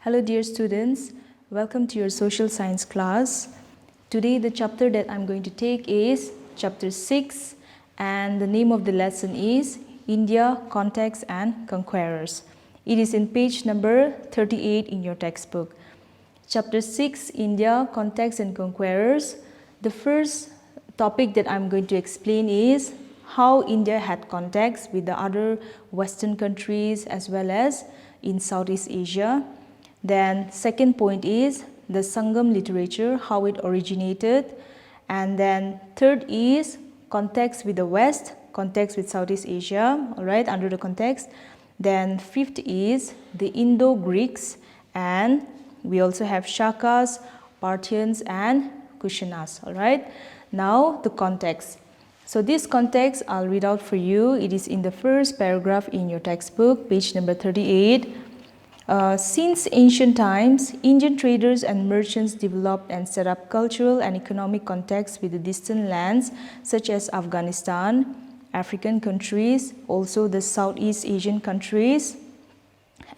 Hello dear students, welcome to your social science class. Today the chapter that I'm going to take is chapter 6 and the name of the lesson is India, Contacts and Conquerors. It is in page number 38 in your textbook. Chapter 6, India, Contacts and Conquerors. The first topic that I'm going to explain is how India had contacts with the other Western countries as well as in Southeast Asia. Then second point is the Sangam literature, how it originated. And then third is contacts with the West, contacts with Southeast Asia, all right, under the context. Then fifth is the Indo-Greeks, and we also have Shakas, Parthians and Kushanas, all right. Now the context. So this context I'll read out for you. It is in the first paragraph in your textbook, page number 38. Since ancient times, Indian traders and merchants developed and set up cultural and economic contacts with the distant lands such as Afghanistan, African countries, also the Southeast Asian countries.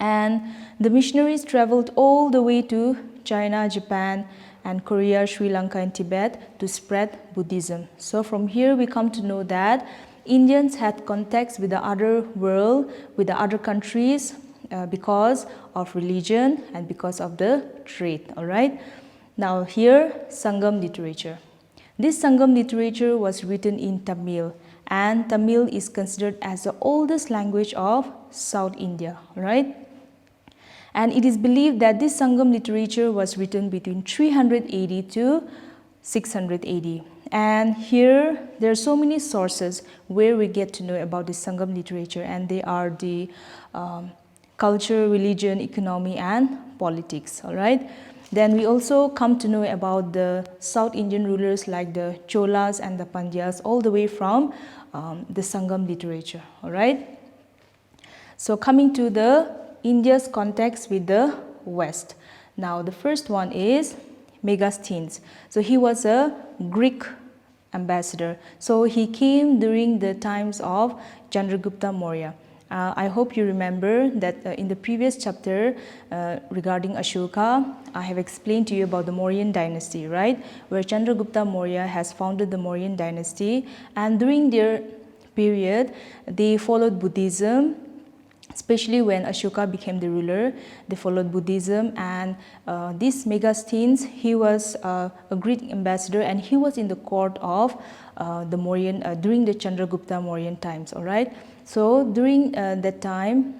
And the missionaries traveled all the way to China, Japan, and Korea, Sri Lanka and Tibet to spread Buddhism. So from here we come to know that Indians had contacts with the other world, with the other countries, because of religion and because of the trade, all right. Now here, Sangam literature. This Sangam literature was written in Tamil, and Tamil is considered as the oldest language of South India, right? And it is believed that this Sangam literature was written between 380 to 600 AD. And here there are so many sources where we get to know about this Sangam literature, and they are the culture, religion, economy and politics, all right. Then we also come to know about the South Indian rulers like the Cholas and the Pandyas all the way from the Sangam literature, all right. So coming to the India's contacts with the West. Now the first one is Megasthenes. So he was a Greek ambassador. So he came during the times of Chandragupta Maurya. I hope you remember that in the previous chapter regarding Ashoka, I have explained to you about the Mauryan dynasty, right? Where Chandragupta Maurya has founded the Mauryan dynasty, and during their period, they followed Buddhism. Especially when Ashoka became the ruler, they followed Buddhism, and this Megasthenes, he was a Greek ambassador, and he was in the court of the Mauryan during the Chandragupta Mauryan times, all right. So during that time,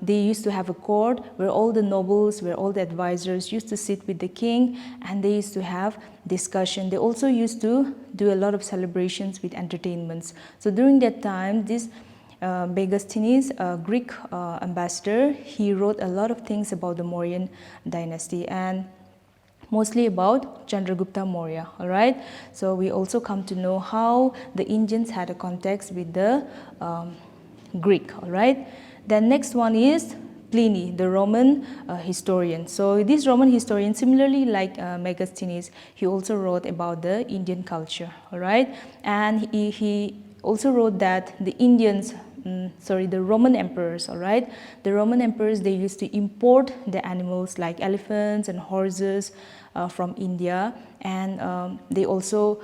they used to have a court where all the nobles, where all the advisors used to sit with the king, and they used to have discussion. They also used to do a lot of celebrations with entertainments. So during that time, this Megasthenes, a Greek ambassador, he wrote a lot of things about the Mauryan dynasty and mostly about Chandragupta Maurya, all right. So we also come to know how the Indians had a context with the Greek, all right. Then next one is Pliny, the Roman historian. So this Roman historian, similarly like Megasthenes, he also wrote about the Indian culture, all right. And he also wrote that the Indians, the Roman emperors, all right. The Roman emperors, they used to import the animals like elephants and horses from India, and they also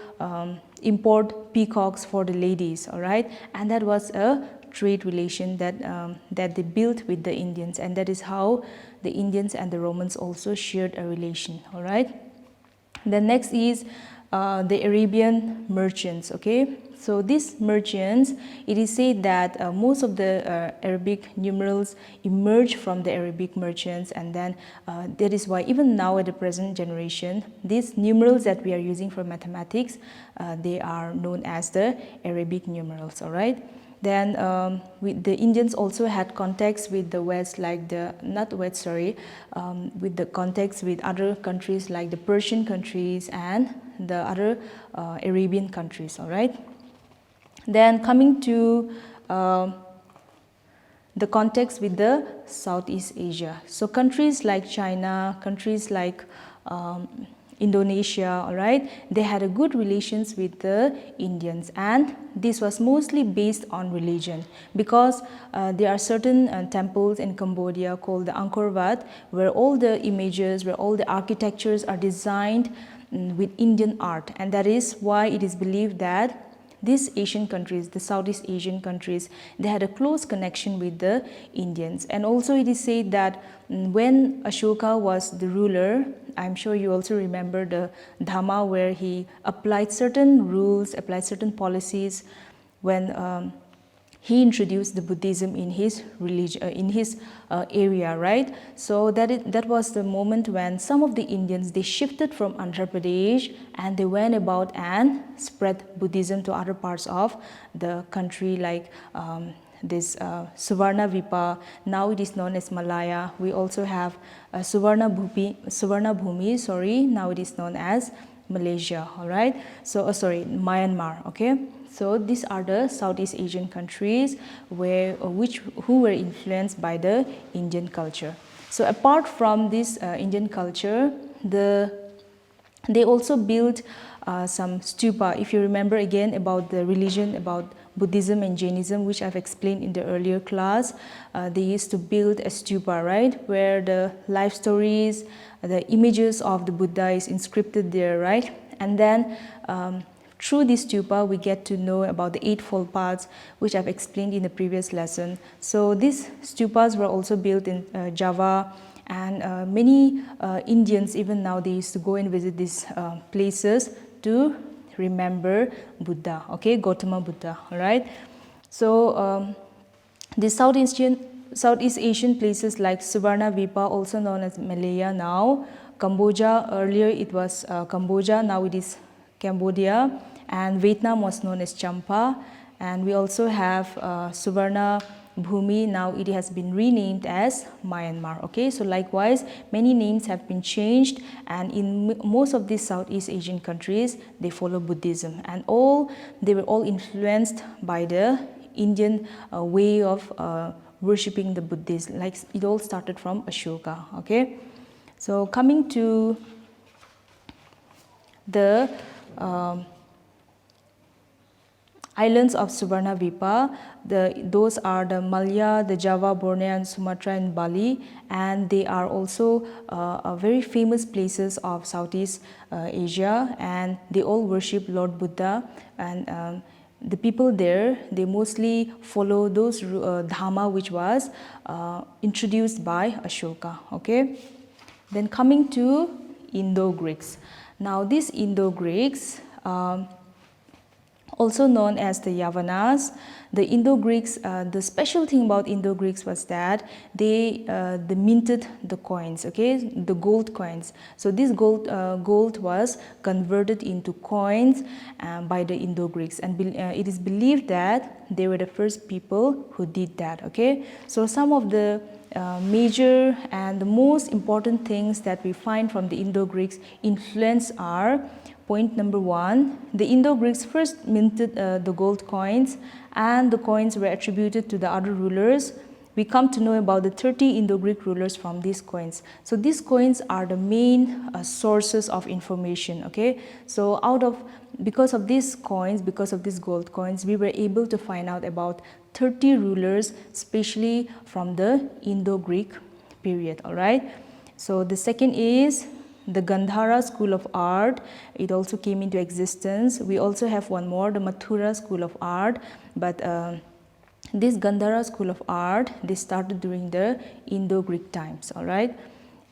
import peacocks for the ladies, all right. And that was a trade relation that that they built with the Indians, and that is how the Indians and the Romans also shared a relation, all right. The next is the Arabian merchants, okay. So these merchants, it is said that most of the Arabic numerals emerged from the Arabic merchants, and then that is why even now at the present generation, these numerals that we are using for mathematics, they are known as the Arabic numerals, all right. Then the Indians also had contacts with the West, like with the contacts with other countries like the Persian countries and the other Arabian countries, all right. Then coming to the context with the Southeast Asia. So countries like China, countries like Indonesia, all right, they had a good relations with the Indians, and this was mostly based on religion, because there are certain temples in Cambodia called the Angkor Wat, where all the images, where all the architectures are designed with Indian art, and that is why it is believed that these Asian countries, the Southeast Asian countries, they had a close connection with the Indians. And also it is said that when Ashoka was the ruler, I'm sure you also remember the Dhamma, where he applied certain rules, applied certain policies when he introduced the Buddhism in his religion, in his area, right? So that was the moment when some of the Indians, they shifted from Andhra Pradesh and they went about and spread Buddhism to other parts of the country, like this Suvarna Vipa. Now it is known as Malaya. We also have Suvarna Bhumi, sorry, now it is known as Malaysia, all right? So, Myanmar, okay? So these are the Southeast Asian countries who were influenced by the Indian culture. So apart from this Indian culture, they also built some stupa. If you remember again about the religion, about Buddhism and Jainism, which I've explained in the earlier class, they used to build a stupa, right, where the life stories, the images of the Buddha is inscripted there, right? And then through this stupa, we get to know about the Eightfold Paths, which I've explained in the previous lesson. So these stupas were also built in Java, and many Indians, even now, they used to go and visit these places to remember Buddha, okay, Gautama Buddha, all right? So the Southeast Asian places like Suvarna Vipa, also known as Malaya now, Cambodia, earlier it was Cambodia, now it is Cambodia, and Vietnam was known as Champa, and we also have Suvarna Bhumi, now it has been renamed as Myanmar, okay? So likewise, many names have been changed, and in most of these Southeast Asian countries, they follow Buddhism, and they were all influenced by the Indian way of worshipping the Buddhists. Like it all started from Ashoka, okay? So coming to the islands of Suvarna Vipa, those are the Malaya, the Java, Borneo, and Sumatra, and Bali, and they are also very famous places of Southeast Asia, and they all worship Lord Buddha, and the people there, they mostly follow those Dhamma which was introduced by Ashoka, okay? Then coming to Indo-Greeks. Now these Indo-Greeks, also known as the Yavanas, the Indo-Greeks, the special thing about Indo-Greeks was that they minted the coins, okay, the gold coins. So this gold was converted into coins by the Indo-Greeks, and it is believed that they were the first people who did that, okay. So some of the major and the most important things that we find from the Indo-Greeks influence are: point number one, the Indo-Greeks first minted the gold coins, and the coins were attributed to the other rulers. We come to know about the 30 Indo-Greek rulers from these coins. So these coins are the main sources of information, okay. So because of these coins, because of these gold coins, we were able to find out about 30 rulers, especially from the Indo-Greek period, all right. So the second is the Gandhara school of art. It also came into existence. We also have one more, the Mathura school of art, but this Gandhara school of art, they started during the Indo-Greek times, all right.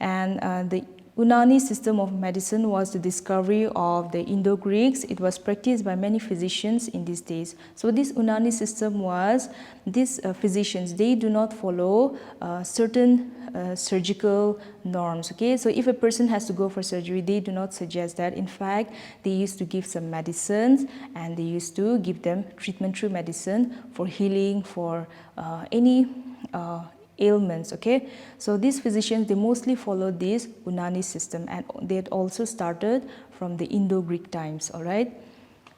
And the Unani system of medicine was the discovery of the Indo-Greeks. It was practiced by many physicians in these days. So this Unani system was, these physicians, they do not follow certain surgical norms, okay. So if a person has to go for surgery, they do not suggest that. In fact, they used to give some medicines, and they used to give them treatment through medicine for healing, for any ailments, okay. So these physicians, they mostly followed this Unani system, and they had also started from the Indo-Greek times, all right.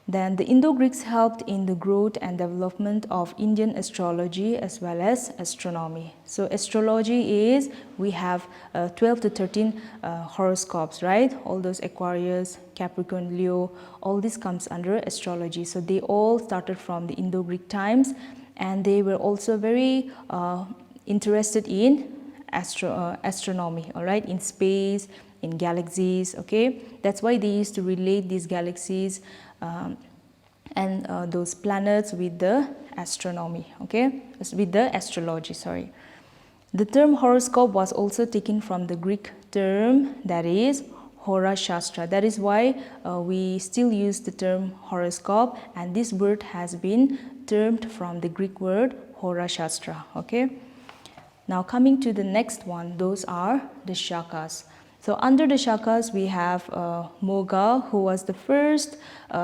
Then the Indo-Greeks helped in the growth and development of Indian astrology as well as astronomy. So astrology is, we have 12 to 13 horoscopes, right? All those Aquarius, Capricorn, Leo, all this comes under astrology. So they all started from the Indo-Greek times, and they were also very interested in astronomy, all right, in space, in galaxies, okay? That's why they used to relate these galaxies and those planets with the astronomy, okay, with the astrology, sorry. The term horoscope was also taken from the Greek term, that is Hora Shastra. That is why we still use the term horoscope, and this word has been termed from the Greek word Hora Shastra, okay. Now coming to the next one, those are the shakas. So under the shakas, we have Moga, who was the first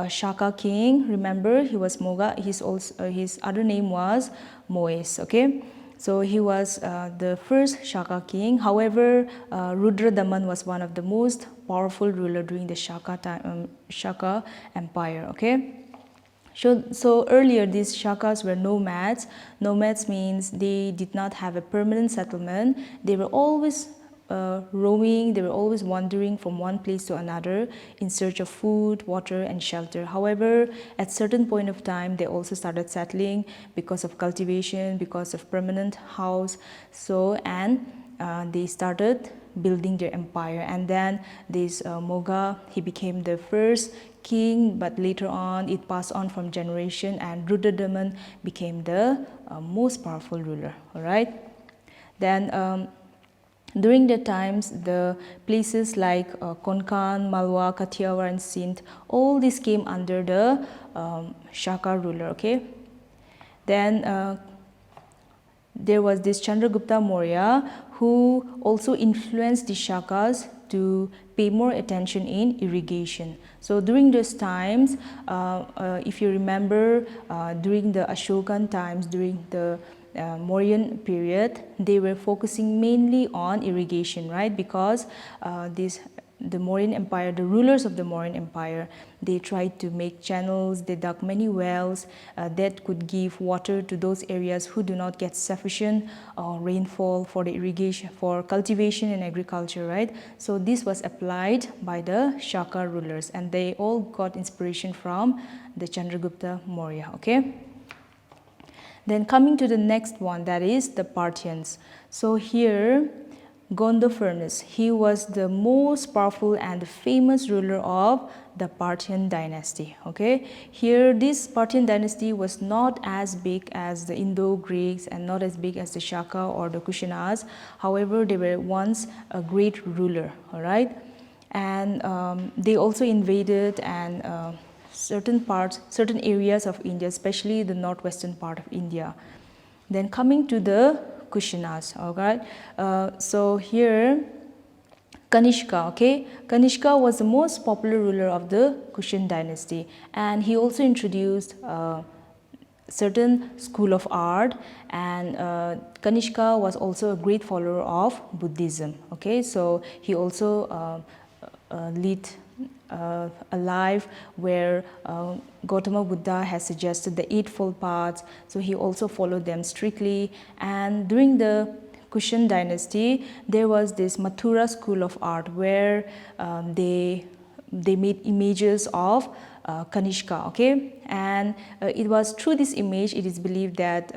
Shaka king. Remember, he was Moga. His other name was Moes. Okay, so he was the first Shaka king. However, Rudradaman was one of the most powerful ruler during the Shaka Empire. Okay. So earlier these shakas were nomads. Nomads means they did not have a permanent settlement. They were always roaming, they were always wandering from one place to another in search of food, water and shelter. However, at certain point of time, they also started settling because of cultivation, because of permanent house. So, and they started building their empire. And then this Moga, he became the first king, but later on it passed on from generation, and Rudradaman became the most powerful ruler. All right. Then during the times, the places like Konkan, Malwa, Kathiawar and Sindh, all these came under the Shaka ruler, okay. Then there was this Chandragupta Maurya, who also influenced the Shakas to pay more attention in irrigation. So during those times, if you remember, during the Ashokan times, during the Mauryan period, they were focusing mainly on irrigation, right? Because the Mauryan Empire, the rulers of the Mauryan Empire, they tried to make channels, they dug many wells that could give water to those areas who do not get sufficient rainfall for the irrigation, for cultivation and agriculture, right? So this was applied by the Shaka rulers, and they all got inspiration from the Chandragupta Maurya, okay? Then coming to the next one, that is the Parthians. So here, Gondophares, he was the most powerful and famous ruler of the Parthian dynasty. Okay, here this Parthian dynasty was not as big as the Indo-Greeks and not as big as the Shaka or the Kushanas. However, they were once a great ruler. All right, and they also invaded and certain areas of India, especially the northwestern part of India. Then coming to the Kushanas, alright. So here, Kanishka, okay. Kanishka was the most popular ruler of the Kushan dynasty, and he also introduced certain school of art, and Kanishka was also a great follower of Buddhism, okay. So he also led a life where Gautama Buddha has suggested the Eightfold Paths, so he also followed them strictly. And during the Kushan dynasty, there was this Mathura school of art where they made images of Kanishka, okay, and it was through this image it is believed that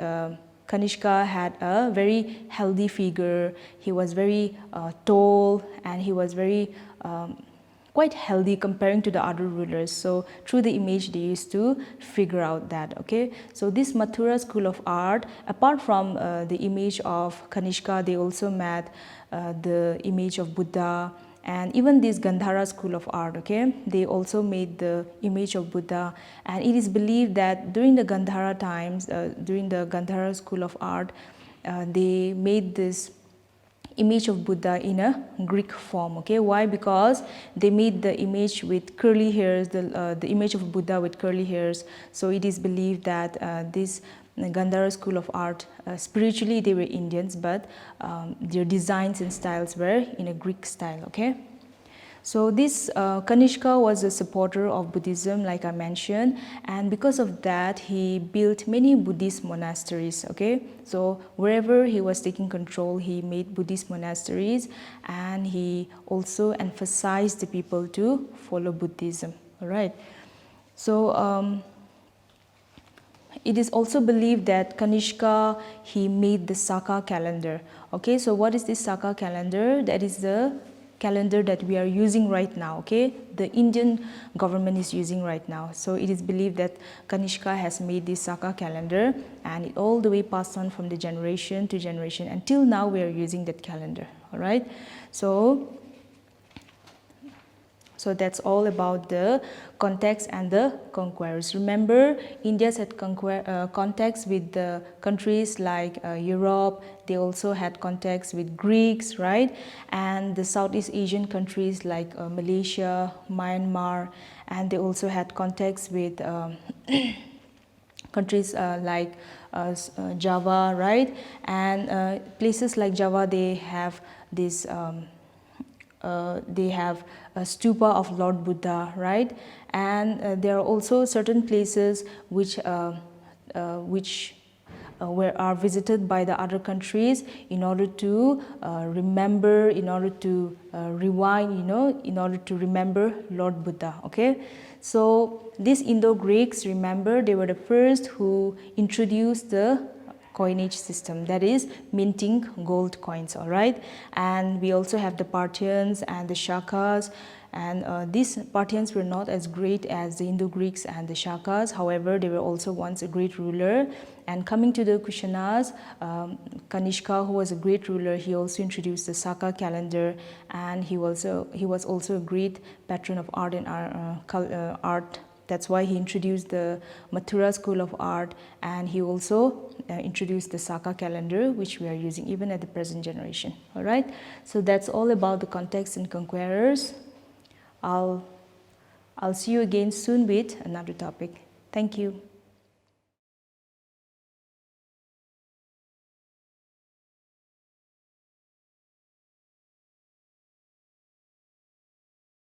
Kanishka had a very healthy figure. He was very tall, and he was very quite healthy comparing to the other rulers. So through the image they used to figure out that, okay. So this Mathura school of art, apart from the image of Kanishka, they also made the image of Buddha, and even this Gandhara school of art, okay, they also made the image of Buddha. And it is believed that during the Gandhara times, during the Gandhara school of art, they made this image of Buddha in a Greek form, okay. Why? Because they made the image with curly hairs, the image of Buddha with curly hairs. So it is believed that this Gandhara school of art, spiritually they were Indians, but their designs and styles were in a Greek style, okay. So this Kanishka was a supporter of Buddhism, like I mentioned, and because of that, he built many Buddhist monasteries. Okay, so wherever he was taking control, he made Buddhist monasteries, and he also emphasized the people to follow Buddhism. All right, so. It is also believed that Kanishka, he made the Saka calendar. Okay, so what is this Saka calendar? That is the calendar that we are using right now. Okay, the Indian government is using right now. So it is believed that Kanishka has made this Saka calendar, and it all the way passed on from the generation to generation. Until now we are using that calendar. All right, so that's all about the context and the conquerors. Remember, India had contacts with the countries like Europe. They also had contacts with Greeks, right? And the Southeast Asian countries like Malaysia, Myanmar, and they also had contacts with countries like Java, right? And places like Java, they have this. They have a stupa of Lord Buddha, right? And there are also certain places which are visited by the other countries in order to remember, in order to rewind, in order to remember Lord Buddha. Okay, so these Indo-Greeks, remember, they were the first who introduced the coinage system, that is minting gold coins. All right, and we also have the Parthians and the Shakas, and these Parthians were not as great as the Indo-Greeks and the Shakas. However, they were also once a great ruler. And coming to the Kushanas, Kanishka, who was a great ruler, he also introduced the Saka calendar, and he was also a great patron of art and art. That's why he introduced the Mathura School of Art, and he also introduced the Saka calendar, which we are using even at the present generation. All right, so that's all about the context and conquerors. I'll see you again soon with another topic. Thank you.